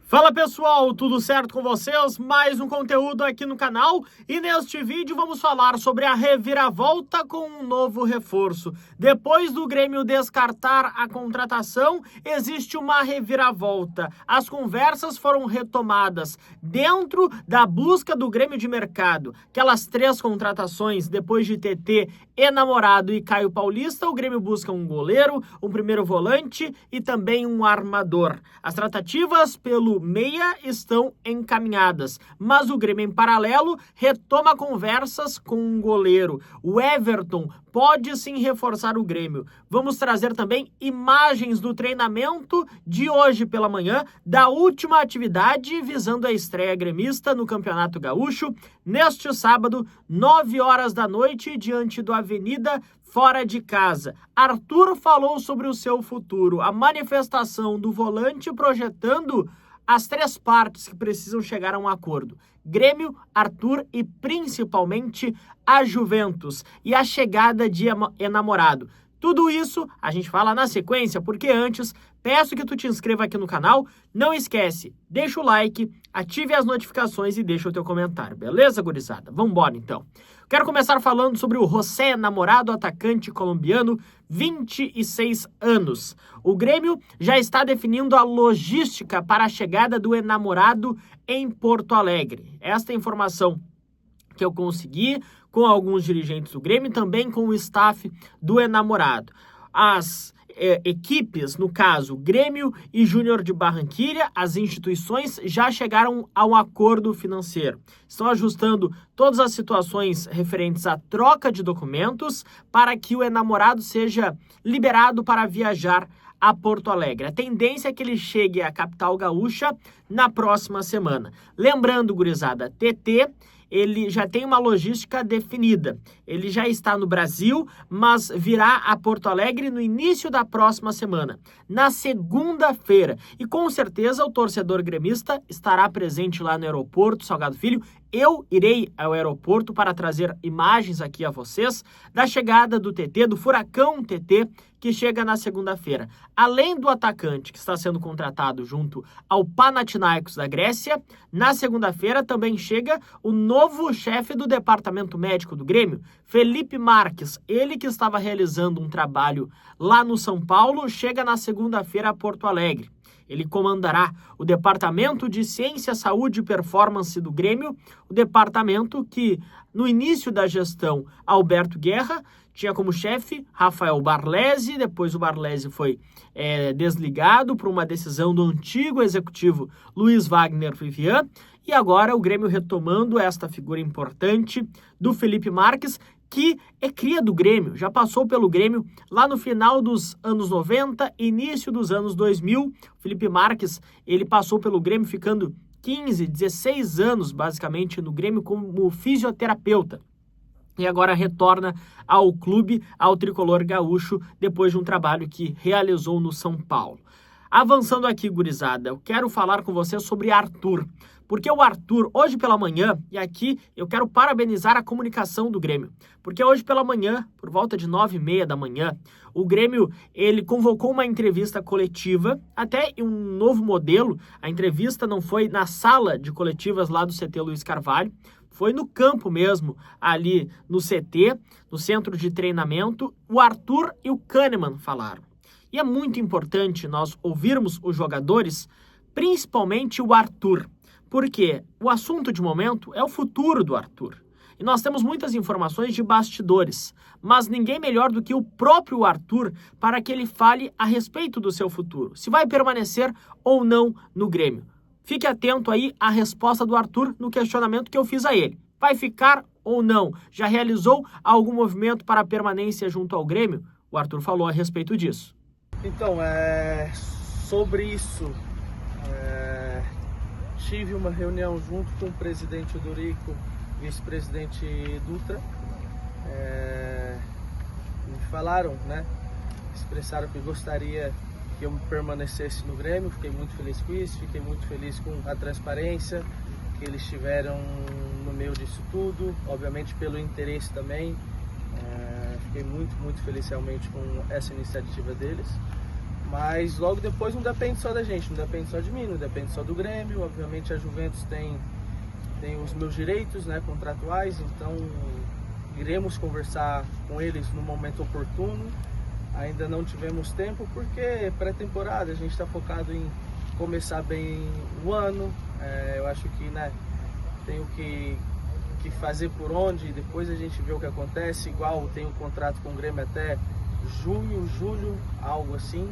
Fala pessoal, tudo certo com vocês? Mais um conteúdo aqui no canal e neste vídeo vamos falar sobre a reviravolta com um novo reforço. Depois do Grêmio descartar a contratação, existe uma reviravolta. As conversas foram retomadas dentro da busca do Grêmio de mercado. Aquelas 3 contratações depois de TT, Enamorado e Caio Paulista, o Grêmio busca um goleiro, um primeiro volante e também um armador. As tratativas pelo meia estão encaminhadas, mas o Grêmio em paralelo retoma conversas com um goleiro. O Everton pode sim reforçar o Grêmio. Vamos trazer também imagens do treinamento de hoje pela manhã, da última atividade visando a estreia gremista no Campeonato Gaúcho, neste sábado, 9 horas da noite, diante do Avenida, fora de casa. Arthur falou sobre o seu futuro, a manifestação do volante projetando as 3 partes que precisam chegar a um acordo: Grêmio, Arthur e principalmente a Juventus e a chegada de Enamorado. Tudo isso a gente fala na sequência, porque antes peço que tu te inscreva aqui no canal. Não esquece, deixa o like, ative as notificações e deixa o teu comentário, beleza, gurizada? Vambora então. Quero começar falando sobre o José Enamorado, atacante colombiano, 26 anos. O Grêmio já está definindo a logística para a chegada do Enamorado em Porto Alegre. Esta é a informação que eu consegui com alguns dirigentes do Grêmio e também com o staff do Enamorado. As equipes, no caso Grêmio e Júnior de Barranquilla, as instituições já chegaram a um acordo financeiro. Estão ajustando todas as situações referentes à troca de documentos para que o Enamorado seja liberado para viajar a Porto Alegre. A tendência é que ele chegue à capital gaúcha na próxima semana. Lembrando, gurizada, TT, ele já tem uma logística definida. Ele já está no Brasil, mas virá a Porto Alegre no início da próxima semana, na segunda-feira. E com certeza o torcedor gremista estará presente lá no aeroporto Salgado Filho. Eu irei ao aeroporto para trazer imagens aqui a vocês da chegada do TT, do Furacão TT, que chega na segunda-feira. Além do atacante que está sendo contratado junto ao Panathinaikos da Grécia, na segunda-feira também chega o novo chefe do departamento médico do Grêmio, Felipe Marques. Ele que estava realizando um trabalho lá no São Paulo, chega na segunda-feira a Porto Alegre. Ele comandará o Departamento de Ciência, Saúde e Performance do Grêmio, o departamento que, no início da gestão, Alberto Guerra tinha como chefe Rafael Barlesi. Depois o Barlesi foi desligado por uma decisão do antigo executivo Luiz Wagner Vivian. E agora o Grêmio retomando esta figura importante do Felipe Marques, que é cria do Grêmio, já passou pelo Grêmio lá no final dos anos 90, início dos anos 2000. Felipe Marques, ele passou pelo Grêmio ficando 15, 16 anos basicamente no Grêmio como fisioterapeuta. E agora retorna ao clube, ao tricolor gaúcho, depois de um trabalho que realizou no São Paulo. Avançando aqui, gurizada, eu quero falar com você sobre Arthur. Porque o Arthur, hoje pela manhã, e aqui eu quero parabenizar a comunicação do Grêmio, porque hoje pela manhã, por volta de 9h30 da manhã, o Grêmio, ele convocou uma entrevista coletiva, até em um novo modelo. A entrevista não foi na sala de coletivas lá do CT Luiz Carvalho, foi no campo mesmo, ali no CT, no centro de treinamento. O Arthur e o Kahneman falaram. E é muito importante nós ouvirmos os jogadores, principalmente o Arthur, porque o assunto de momento é o futuro do Arthur. E nós temos muitas informações de bastidores, mas ninguém melhor do que o próprio Arthur para que ele fale a respeito do seu futuro, se vai permanecer ou não no Grêmio. Fique atento aí à resposta do Arthur no questionamento que eu fiz a ele. Vai ficar ou não? Já realizou algum movimento para a permanência junto ao Grêmio? O Arthur falou a respeito disso. Então, sobre isso, tive uma reunião junto com o presidente Odorico, vice-presidente Dutra. Me falaram, expressaram que gostaria que eu permanecesse no Grêmio. Fiquei muito feliz com isso, fiquei muito feliz com a transparência que eles tiveram no meio disso tudo, obviamente pelo interesse também. Fiquei muito feliz realmente com essa iniciativa deles. Mas logo depois não depende só da gente, não depende só de mim, não depende só do Grêmio. Obviamente a Juventus tem os meus direitos, né, contratuais, então iremos conversar com eles no momento oportuno. Ainda não tivemos tempo porque é pré-temporada, a gente está focado em começar bem o ano. Eu acho que, né, tenho que fazer por onde e depois a gente vê o que acontece. Igual tenho um contrato com o Grêmio até junho, julho, algo assim.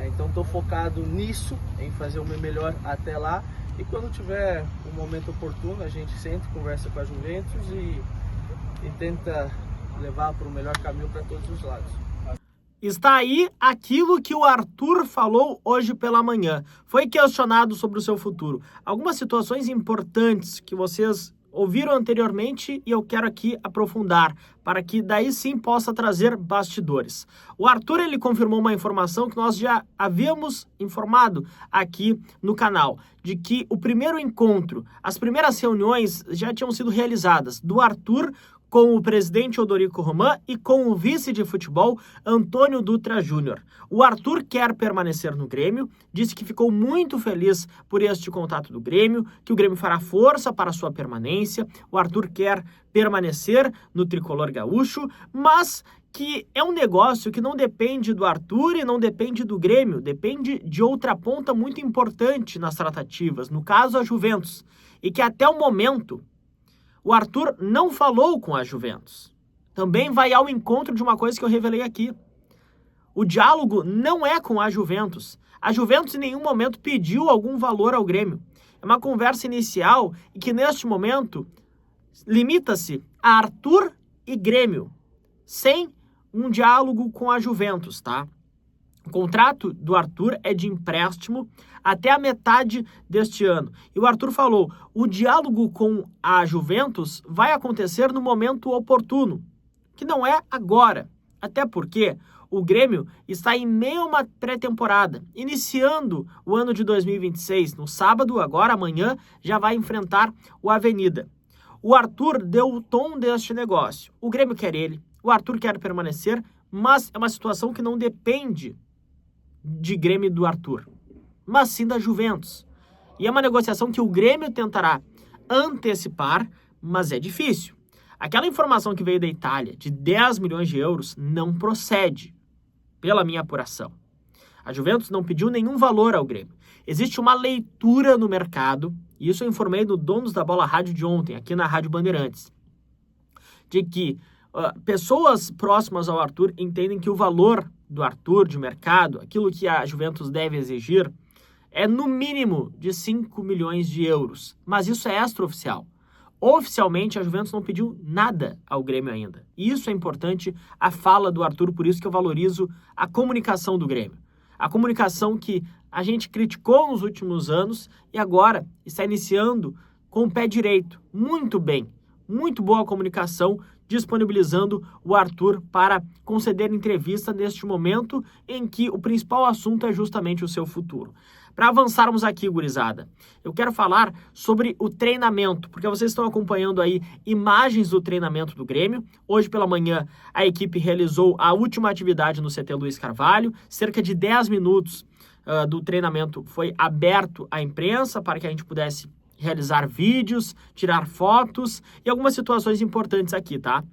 Então estou focado nisso, em fazer o meu melhor até lá. E quando tiver um momento oportuno, a gente senta, conversa com a Juventus e tenta levar para o melhor caminho para todos os lados. Está aí aquilo que o Arthur falou hoje pela manhã. Foi questionado sobre o seu futuro. Algumas situações importantes que vocês ouviram anteriormente e eu quero aqui aprofundar, para que daí sim possa trazer bastidores. O Arthur, ele confirmou uma informação que nós já havíamos informado aqui no canal, de que o primeiro encontro, as primeiras reuniões já tinham sido realizadas do Arthur com o presidente Odorico Roman e com o vice de futebol Antônio Dutra Júnior. O Arthur quer permanecer no Grêmio, disse que ficou muito feliz por este contato do Grêmio, que o Grêmio fará força para sua permanência. O Arthur quer permanecer no tricolor gaúcho, mas que é um negócio que não depende do Arthur e não depende do Grêmio, depende de outra ponta muito importante nas tratativas, no caso a Juventus, e que até o momento o Arthur não falou com a Juventus. Também vai ao encontro de uma coisa que eu revelei aqui. O diálogo não é com a Juventus. A Juventus em nenhum momento pediu algum valor ao Grêmio. É uma conversa inicial e que neste momento limita-se a Arthur e Grêmio, sem um diálogo com a Juventus, tá? O contrato do Arthur é de empréstimo até a metade deste ano. E o Arthur falou, o diálogo com a Juventus vai acontecer no momento oportuno, que não é agora. Até porque o Grêmio está em meio a uma pré-temporada, iniciando o ano de 2026. No sábado, agora, amanhã, já vai enfrentar o Avenida. O Arthur deu o tom deste negócio. O Grêmio quer ele, o Arthur quer permanecer, mas é uma situação que não depende de Grêmio do Arthur, mas sim da Juventus. E é uma negociação que o Grêmio tentará antecipar, mas é difícil. Aquela informação que veio da Itália de 10 milhões de euros não procede, pela minha apuração. A Juventus não pediu nenhum valor ao Grêmio. Existe uma leitura no mercado, e isso eu informei do Donos da Bola Rádio de ontem, aqui na Rádio Bandeirantes, de que pessoas próximas ao Arthur entendem que o valor do Arthur de mercado, aquilo que a Juventus deve exigir, é no mínimo de 5 milhões de euros. Mas isso é extraoficial. Oficialmente, a Juventus não pediu nada ao Grêmio ainda. E isso é importante, a fala do Arthur, por isso que eu valorizo a comunicação do Grêmio. A comunicação que a gente criticou nos últimos anos e agora está iniciando com o pé direito. Muito bem, muito boa comunicação, disponibilizando o Arthur para conceder entrevista neste momento em que o principal assunto é justamente o seu futuro. Para avançarmos aqui, gurizada, eu quero falar sobre o treinamento, porque vocês estão acompanhando aí imagens do treinamento do Grêmio. Hoje pela manhã a equipe realizou a última atividade no CT Luiz Carvalho, cerca de 10 minutos do treinamento foi aberto à imprensa para que a gente pudesse realizar vídeos, tirar fotos e algumas situações importantes aqui, tá?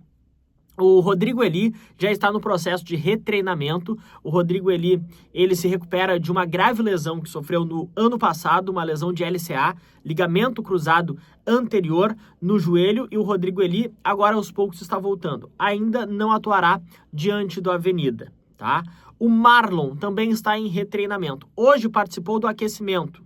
O Rodrigo Eli já está no processo de retreinamento. O Rodrigo Eli, ele se recupera de uma grave lesão que sofreu no ano passado, uma lesão de LCA, ligamento cruzado anterior no joelho, e o Rodrigo Eli agora aos poucos está voltando. Ainda não atuará diante do Avenida, tá? O Marlon também está em retreinamento. Hoje participou do aquecimento,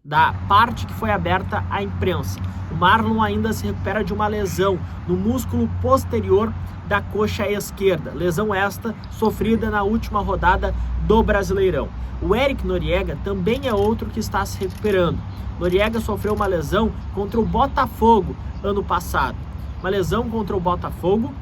da parte que foi aberta à imprensa. O Marlon ainda se recupera de uma lesão no músculo posterior da coxa esquerda, lesão esta sofrida na última rodada do Brasileirão. O Eric Noriega também é outro que está se recuperando. Noriega sofreu uma lesão contra o Botafogo ano passado. Uma lesão contra o Botafogo,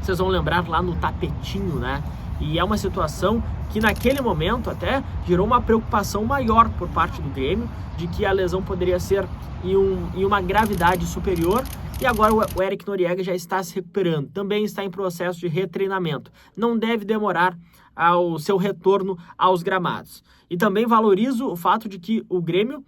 vocês vão lembrar lá no tapetinho, né? E é uma situação que naquele momento até gerou uma preocupação maior por parte do Grêmio, de que a lesão poderia ser em uma gravidade superior, e agora o Eric Noriega já está se recuperando, também está em processo de retreinamento. Não deve demorar ao seu retorno aos gramados. E também valorizo o fato de que o Grêmio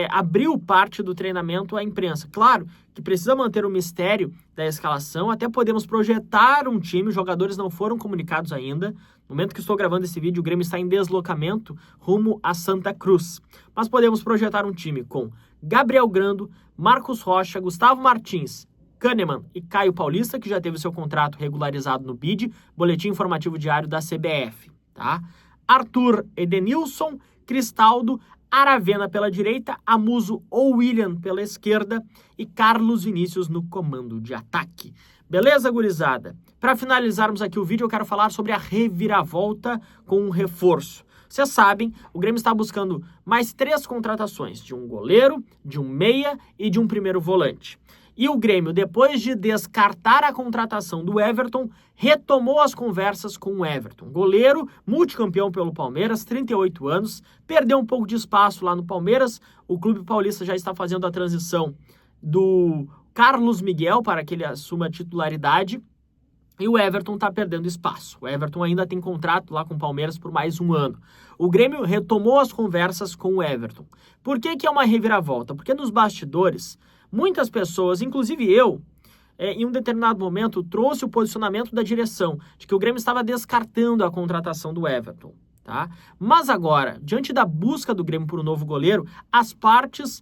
abriu parte do treinamento à imprensa. Claro que precisa manter o mistério da escalação, até podemos projetar um time, os jogadores não foram comunicados ainda. No momento que estou gravando esse vídeo, o Grêmio está em deslocamento rumo a Santa Cruz. Mas podemos projetar um time com Gabriel Grando, Marcos Rocha, Gustavo Martins, Kahneman e Caio Paulista, que já teve seu contrato regularizado no BID, Boletim Informativo Diário da CBF, tá? Arthur, Edenilson, Cristaldo, Aravena pela direita, Amuso ou William pela esquerda e Carlos Vinícius no comando de ataque. Beleza, gurizada? Para finalizarmos aqui o vídeo, eu quero falar sobre a reviravolta com um reforço. Vocês sabem, o Grêmio está buscando mais 3 contratações, de um goleiro, de um meia e de um primeiro volante. E o Grêmio, depois de descartar a contratação do Everton, retomou as conversas com o Everton. Goleiro, multicampeão pelo Palmeiras, 38 anos, perdeu um pouco de espaço lá no Palmeiras. O clube paulista já está fazendo a transição do Carlos Miguel para que ele assuma a titularidade. E o Everton está perdendo espaço. O Everton ainda tem contrato lá com o Palmeiras por mais um ano. O Grêmio retomou as conversas com o Everton. Por que é uma reviravolta? Porque nos bastidores, muitas pessoas, inclusive eu, em um determinado momento, trouxe o posicionamento da direção de que o Grêmio estava descartando a contratação do Everton, tá? Mas agora, diante da busca do Grêmio por um novo goleiro, as partes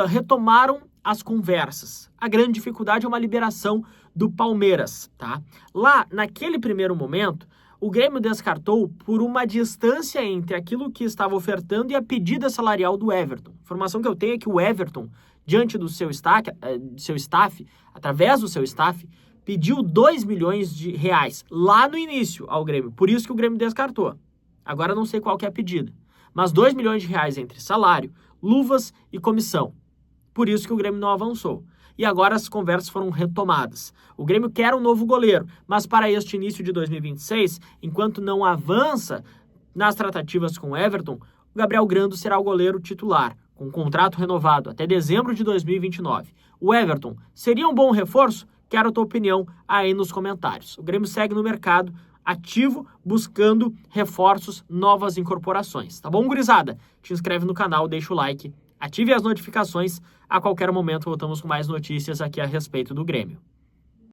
retomaram as conversas. A grande dificuldade é uma liberação do Palmeiras, tá? Lá, naquele primeiro momento, o Grêmio descartou por uma distância entre aquilo que estava ofertando e a pedida salarial do Everton. A informação que eu tenho é que o Everton, diante do seu staff, através do seu staff, pediu 2 milhões de reais lá no início ao Grêmio. Por isso que o Grêmio descartou. Agora não sei qual que é a pedida. Mas 2 milhões de reais entre salário, luvas e comissão. Por isso que o Grêmio não avançou. E agora as conversas foram retomadas. O Grêmio quer um novo goleiro, mas para este início de 2026, enquanto não avança nas tratativas com o Everton, o Gabriel Grando será o goleiro titular, com contrato renovado até dezembro de 2029. O Everton seria um bom reforço? Quero a tua opinião aí nos comentários. O Grêmio segue no mercado ativo, buscando reforços, novas incorporações. Tá bom, gurizada? Te inscreve no canal, deixa o like, ative as notificações. A qualquer momento voltamos com mais notícias aqui a respeito do Grêmio.